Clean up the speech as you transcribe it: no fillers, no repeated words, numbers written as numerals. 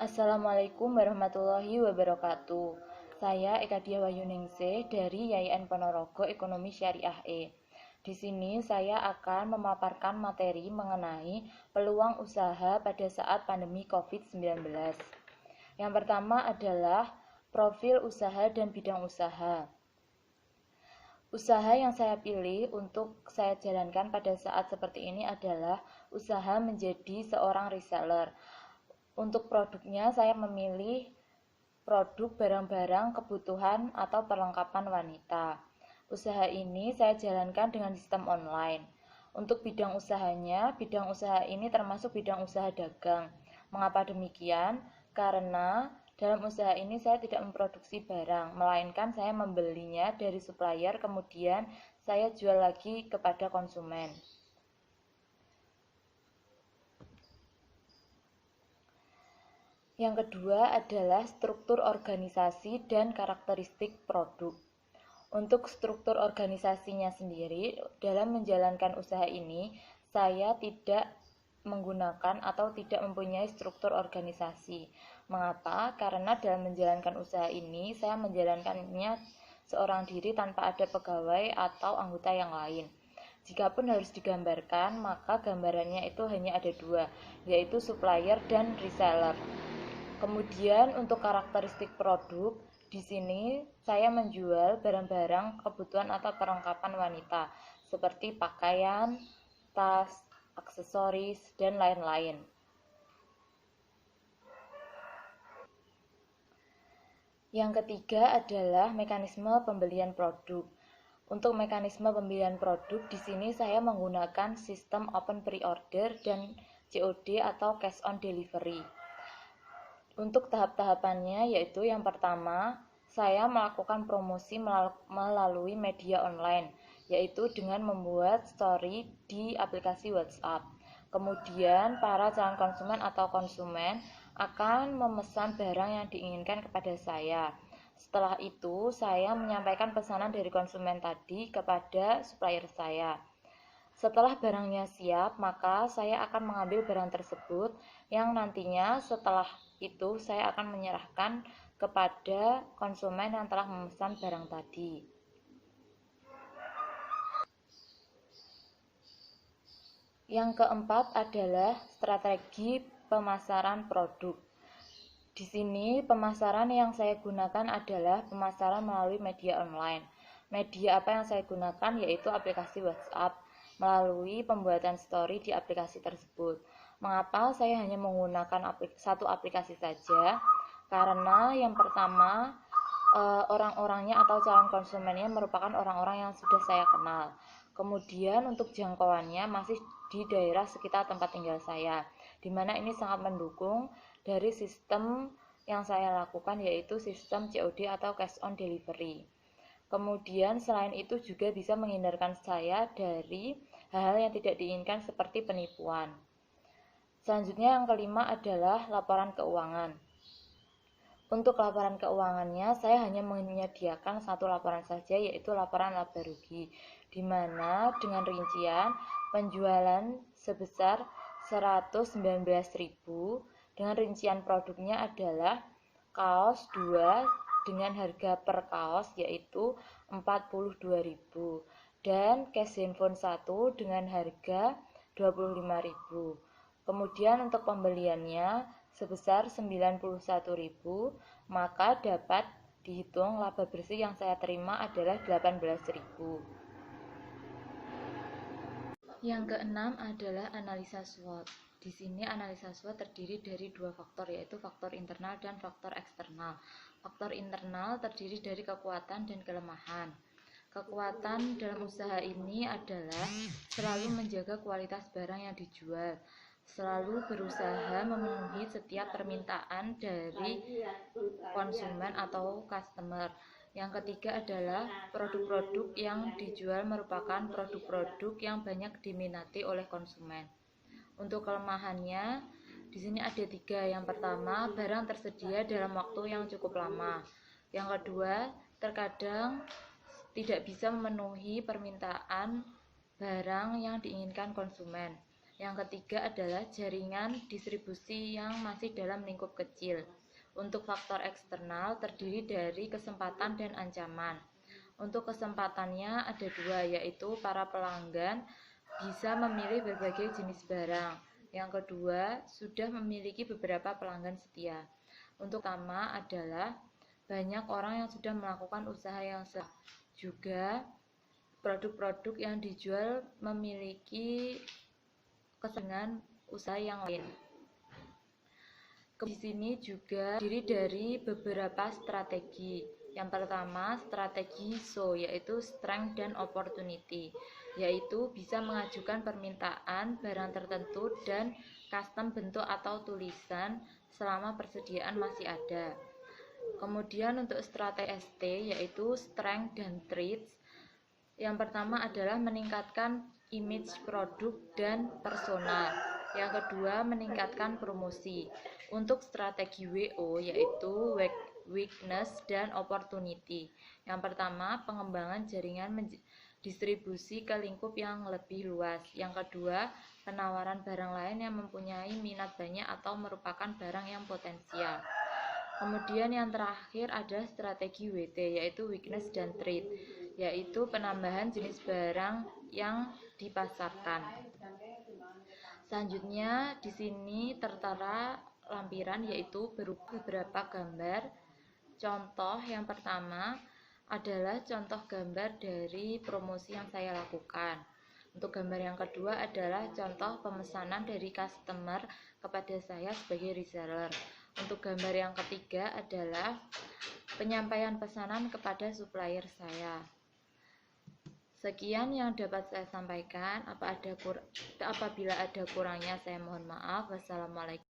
Assalamualaikum warahmatullahi wabarakatuh. Saya Eka Diah Wayuningsih dari YIN Ponorogo Ekonomi Syariah E. Di sini saya akan memaparkan materi mengenai peluang usaha pada saat pandemi COVID-19. Yang pertama adalah profil usaha dan bidang usaha. Usaha yang saya pilih untuk saya jalankan pada saat seperti ini adalah usaha menjadi seorang reseller. Untuk produknya saya memilih produk barang-barang kebutuhan atau perlengkapan wanita. Usaha ini saya jalankan dengan sistem online. Untuk bidang usahanya, bidang usaha ini termasuk bidang usaha dagang. Mengapa demikian? Karena dalam usaha ini saya tidak memproduksi barang, melainkan saya membelinya dari supplier, kemudian saya jual lagi kepada konsumen. Yang kedua adalah struktur organisasi dan karakteristik produk. Untuk struktur organisasinya sendiri, dalam menjalankan usaha ini, saya tidak menggunakan atau tidak mempunyai struktur organisasi. Mengapa? Karena dalam menjalankan usaha ini, saya menjalankannya seorang diri tanpa ada pegawai atau anggota yang lain. Jikapun harus digambarkan, maka gambarannya itu hanya ada dua, yaitu supplier dan reseller. Kemudian untuk karakteristik produk, di sini saya menjual barang-barang kebutuhan atau perlengkapan wanita seperti pakaian, tas, aksesoris, dan lain-lain. Yang ketiga adalah mekanisme pembelian produk. Untuk mekanisme pembelian produk, di sini saya menggunakan sistem open pre-order dan COD atau cash on delivery. Untuk tahap-tahapannya yaitu yang pertama, saya melakukan promosi melalui media online, yaitu dengan membuat story di aplikasi WhatsApp. Kemudian para calon konsumen atau konsumen akan memesan barang yang diinginkan kepada saya. Setelah itu, saya menyampaikan pesanan dari konsumen tadi kepada supplier saya. Setelah barangnya siap, maka saya akan mengambil barang tersebut yang nantinya setelah itu saya akan menyerahkan kepada konsumen yang telah memesan barang tadi. Yang keempat adalah strategi pemasaran produk. Di sini pemasaran yang saya gunakan adalah pemasaran melalui media online. Media apa yang saya gunakan yaitu aplikasi WhatsApp melalui pembuatan story di aplikasi tersebut. Mengapa saya hanya menggunakan satu aplikasi saja? Karena yang pertama, orang-orangnya atau calon konsumennya merupakan orang-orang yang sudah saya kenal. Kemudian untuk jangkauannya masih di daerah sekitar tempat tinggal saya, di mana ini sangat mendukung dari sistem yang saya lakukan yaitu sistem COD atau cash on delivery. Kemudian selain itu juga bisa menghindarkan saya dari hal-hal yang tidak diinginkan seperti penipuan. Selanjutnya yang kelima adalah laporan keuangan. Untuk laporan keuangannya saya hanya menyediakan satu laporan saja yaitu laporan laba rugi, di mana dengan rincian penjualan sebesar 119.000 dengan rincian produknya adalah kaos 2 dengan harga per kaos yaitu 42.000 dan case handphone 1 dengan harga 25.000. Kemudian untuk pembeliannya sebesar 91.000, maka dapat dihitung laba bersih yang saya terima adalah 18.000. Yang keenam adalah analisa SWOT. Di sini analisa SWOT terdiri dari dua faktor, yaitu faktor internal dan faktor eksternal. Faktor internal terdiri dari kekuatan dan kelemahan. Kekuatan dalam usaha ini adalah selalu menjaga kualitas barang yang dijual, selalu berusaha memenuhi setiap permintaan dari konsumen atau customer. Yang ketiga adalah produk-produk yang dijual merupakan produk-produk yang banyak diminati oleh konsumen. Untuk kelemahannya, di sini ada 3. Yang pertama, barang tersedia dalam waktu yang cukup lama. Yang kedua, terkadang tidak bisa memenuhi permintaan barang yang diinginkan konsumen. Yang ketiga adalah jaringan distribusi yang masih dalam lingkup kecil. Untuk faktor eksternal terdiri dari kesempatan dan ancaman. Untuk kesempatannya ada dua, yaitu para pelanggan bisa memilih berbagai jenis barang. Yang kedua, sudah memiliki beberapa pelanggan setia. Untuk pertama adalah banyak orang yang sudah melakukan usaha yang sama. Juga produk-produk yang dijual memiliki kesenangan usaha yang lain. Di sini juga terdiri dari beberapa strategi. Yang pertama, strategi SO, yaitu Strength dan Opportunity, yaitu bisa mengajukan permintaan barang tertentu dan custom bentuk atau tulisan selama persediaan masih ada. Kemudian untuk strategi ST, yaitu Strength dan Traits. Yang pertama adalah meningkatkan image produk dan persona. Yang kedua, meningkatkan promosi. Untuk strategi WO, yaitu weakness dan opportunity. Yang pertama, pengembangan jaringan distribusi ke lingkup yang lebih luas. Yang kedua, penawaran barang lain yang mempunyai minat banyak atau merupakan barang yang potensial. Kemudian yang terakhir ada strategi WT, yaitu weakness dan trade, yaitu penambahan jenis barang yang dipasarkan. Selanjutnya di sini tertera lampiran, yaitu beberapa gambar. Contoh yang pertama adalah contoh gambar dari promosi yang saya lakukan. Untuk gambar yang kedua adalah contoh pemesanan dari customer kepada saya sebagai reseller. Untuk gambar yang ketiga adalah penyampaian pesanan kepada supplier saya. Sekian yang dapat saya sampaikan. Apabila ada kurangnya, saya mohon maaf. Wassalamualaikum.